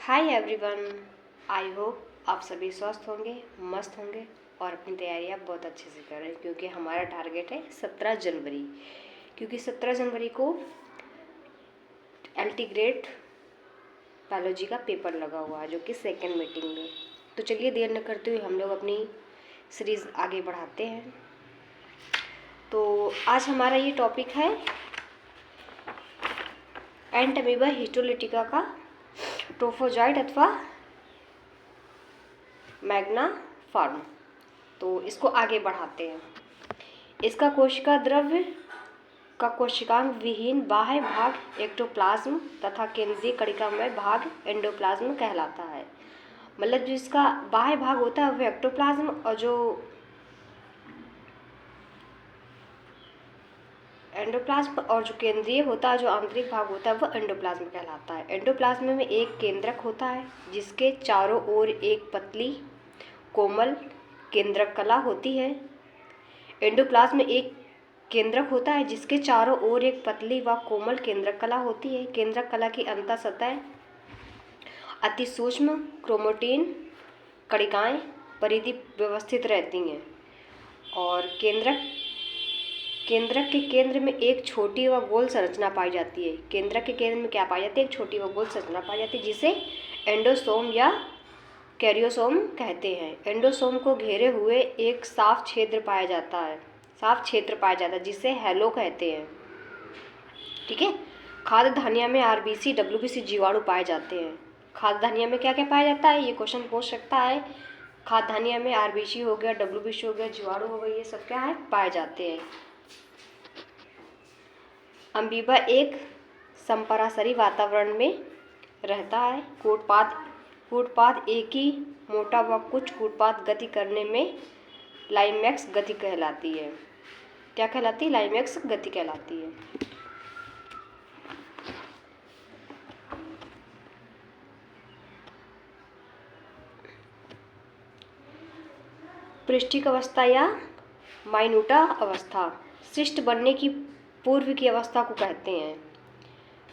Hi everyone, I hope आप सभी स्वस्थ होंगे, मस्त होंगे और अपनी तैयारियां बहुत अच्छे से कर रहे हैं क्योंकि हमारा टारगेट है 17 जनवरी। क्योंकि 17 जनवरी को एलटी ग्रेड बायोलॉजी का पेपर लगा हुआ है जो कि सेकेंड मीटिंग में। तो चलिए देर न करते हुए हम लोग अपनी सीरीज़ आगे बढ़ाते हैं। तो आज हमारा ये टॉपिक है एंटमीबा हिस्टोलिटिका का ट्रोफोजॉइट अथवा मैग्ना फॉर्म। तो इसको आगे बढ़ाते हैं। इसका कोशिका द्रव्य का कोशिकांग विहीन बाह्य भाग एक्टोप्लाज्म तथा केंद्रीय कणिकामय भाग एंडोप्लाज्म कहलाता है। मतलब जो इसका बाह्य भाग होता है वह एक्टोप्लाज्म और जो एंडोप्लाज्म और जो केंद्रीय होता है, जो आंतरिक भाग होता है, वह एंडोप्लाज्म कहलाता है। एंडोप्लाज्म में एक केंद्रक होता है जिसके चारों ओर एक पतली कोमल केंद्रक कला होती है। एंडोप्लाज्म में एक केंद्रक होता है जिसके चारों ओर एक पतली व कोमल केंद्रक कला होती है। केंद्रक कला की अंतर सतह अति सूक्ष्म क्रोमैटिन कणिकाएं परिधि व्यवस्थित रहती हैं और केंद्रक के केंद्र में एक छोटी व गोल संरचना पाई जाती है। केंद्रक के केंद्र में क्या पाई जाती है? एक छोटी व गोल संरचना पाई जाती है जिसे एंडोसोम या कैरियोसोम कहते हैं। एंडोसोम को घेरे हुए एक साफ क्षेत्र पाया जाता है जिसे हैलो कहते हैं। ठीक है। खाद्य धान्य में आरबीसी डब्ल्यूबीसी जीवाणु पाए जाते हैं। खाद्य धान्य में क्या क्या पाया जाता है? ये क्वेश्चन पूछ सकता है। खाद्य धान्य में आरबीसी हो गया, डब्ल्यूबीसी हो गया, जीवाणु हो गए, ये सब क्या है? पाए जाते हैं। अमीबा एक संपरासरी वातावरण में रहता है। कूटपाद एक ही मोटा व कुछ कूटपाद गति करने में लाइमैक्स गति कहलाती है। क्या कहलाती है? लाइमैक्स गति कहलाती है। पृष्ठिक अवस्था या माइन्यूटा अवस्था शिष्ट बनने की पूर्व की अवस्था को कहते हैं।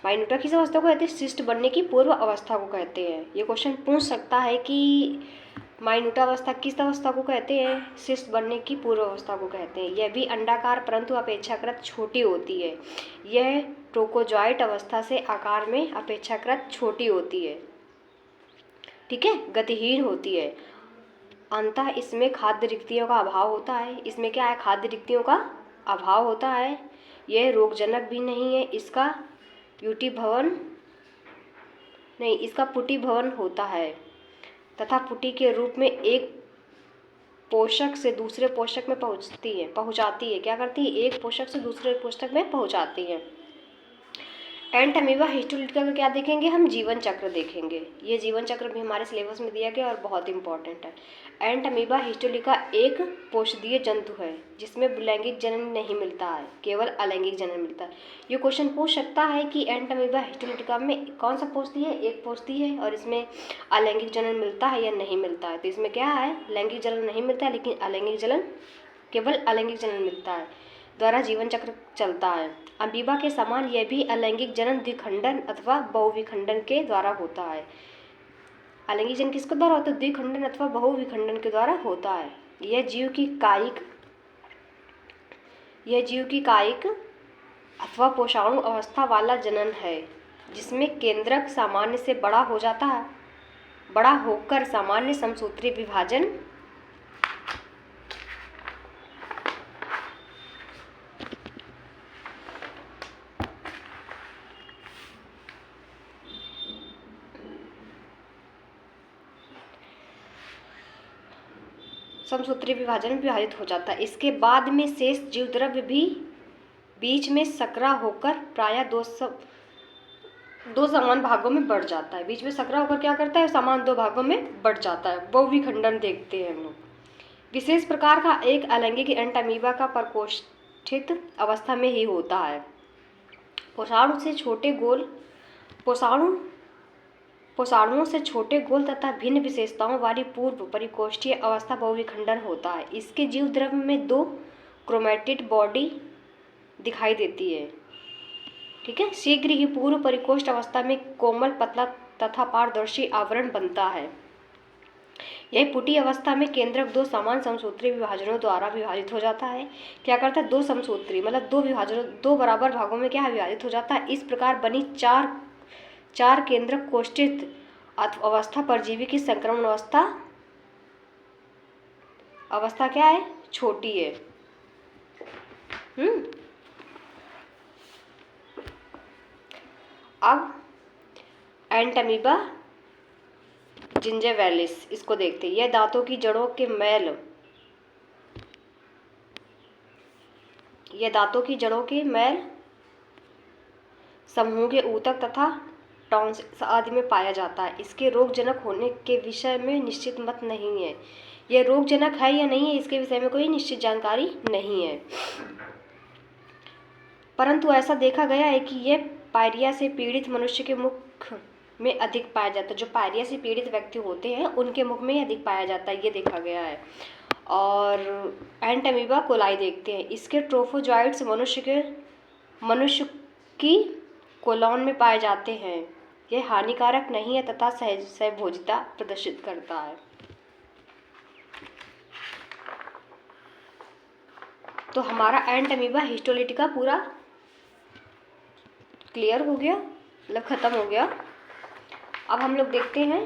माइन्यूटा किस अवस्था को कहते हैं? शिष्ट बनने की पूर्व अवस्था को कहते हैं। ये क्वेश्चन पूछ सकता है कि माइन्यूटा अवस्था किस अवस्था को कहते हैं? शिष्ट बनने की पूर्व अवस्था को कहते हैं। यह भी अंडाकार परंतु अपेक्षाकृत छोटी होती है। यह ट्रोकोजॉइट अवस्था से आकार में अपेक्षाकृत छोटी होती है। ठीक है, गतिहीन होती है। अंततः इसमें खाद्य रिक्तियों का अभाव होता है। इसमें क्या है? खाद्य रिक्तियों का अभाव होता है। यह रोगजनक भी नहीं है। इसका पुटी भवन होता है तथा पुटी के रूप में एक पोषक से दूसरे पोषक में पहुंचाती है। क्या करती है? एक पोषक से दूसरे पोषक में पहुंचाती है। एंटमीबा हिस्टोलिटिका का क्या देखेंगे? हम जीवन चक्र देखेंगे। ये जीवन चक्र भी हमारे सिलेबस में दिया गया और बहुत इंपॉर्टेंट है। एंटमीबा हिस्टोलिका एक पोषदीय जंतु है जिसमें लैंगिक जनन नहीं मिलता है, केवल अलैंगिक जनन मिलता है। ये क्वेश्चन पूछ सकता है कि एंटमीबा हिस्टोलिटिका में कौन सा पोषदीय है? एक पोषदीय है और इसमें अलैंगिक जनन मिलता है या नहीं मिलता है? तो इसमें क्या है? लैंगिक जनन नहीं मिलता है लेकिन केवल अलैंगिक जनन मिलता है, द्वारा जीवन चक्र चलता है। अमीबा के समान यह भी अलैंगिक जनन द्विखंडन अथवा बहुविखंडन के द्वारा होता है। अलैंगिक जनन किसके द्वारा होता है? द्विखंडन अथवा बहुविखंडन के द्वारा होता है। यह जीव की कायिक अथवा पोषाणु अवस्था वाला जनन है जिसमें केंद्रक सामान्य से बड़ा होकर सामान्य समसूत्री विभाजन विभाजित हो जाता है। इसके बाद में शेष जीव द्रव्य भी बीच में सकरा होकर प्रायः दो समान भागों में बढ़ जाता है। बीच में सकरा होकर क्या करता है? समान दो भागों में बढ़ जाता है। बहुविखंडन देखते हैं हम लोग। विशेष प्रकार का एक अलैंगिक एंटमीबा का प्रकोष्ठित अवस्था में ही होता है। पोषाणुओं से छोटे गोल तथा भिन्न विशेषताओं वाली पूर्व परिकोष्ठीय अवस्था बहुविखंडन होता है। इसके जीव द्रव्य में दो क्रोमैटिड बॉडी दिखाई देती है। ठीक है। शीघ्र ही पूर्व परिकोष्ठ अवस्था में कोमल पतला तथा पारदर्शी आवरण बनता है। यह पुटी अवस्था में केंद्रक दो समान समसूत्री विभाजनों द्वारा विभाजित हो जाता है। क्या करता है, दो समसूत्री मतलब दो विभाजनों, दो बराबर भागों में क्या है, विभाजित हो जाता है। इस प्रकार बनी चार केंद्रक कोष्ठित अवस्था परजीवी की संक्रमण अवस्था क्या है, छोटी है। अब एंटमीबा जिंजिविलिस, इसको देखते हैं। यह दांतों की जड़ों के मैल समूह के ऊतक तथा टॉन्सिल्स आदि में पाया जाता है। इसके रोगजनक होने के विषय में निश्चित मत नहीं है। यह रोगजनक है या नहीं है, इसके विषय में कोई निश्चित जानकारी नहीं है, परंतु ऐसा देखा गया है कि यह पायरिया से पीड़ित मनुष्य के मुख में अधिक पाया जाता है। जो पायरिया से पीड़ित व्यक्ति होते हैं उनके मुख में अधिक पाया जाता है, ये देखा गया है। और एंटमीबा कोलाई देखते हैं। इसके ट्रोफोजॉइट्स मनुष्य की कोलॉन में पाए जाते हैं। यह हानिकारक नहीं है तथा सहभोजिता प्रदर्शित करता है। तो हमारा एंटमीबा हिस्टोलिटिका पूरा क्लियर हो गया, मतलब खत्म हो गया। अब हम लोग देखते हैं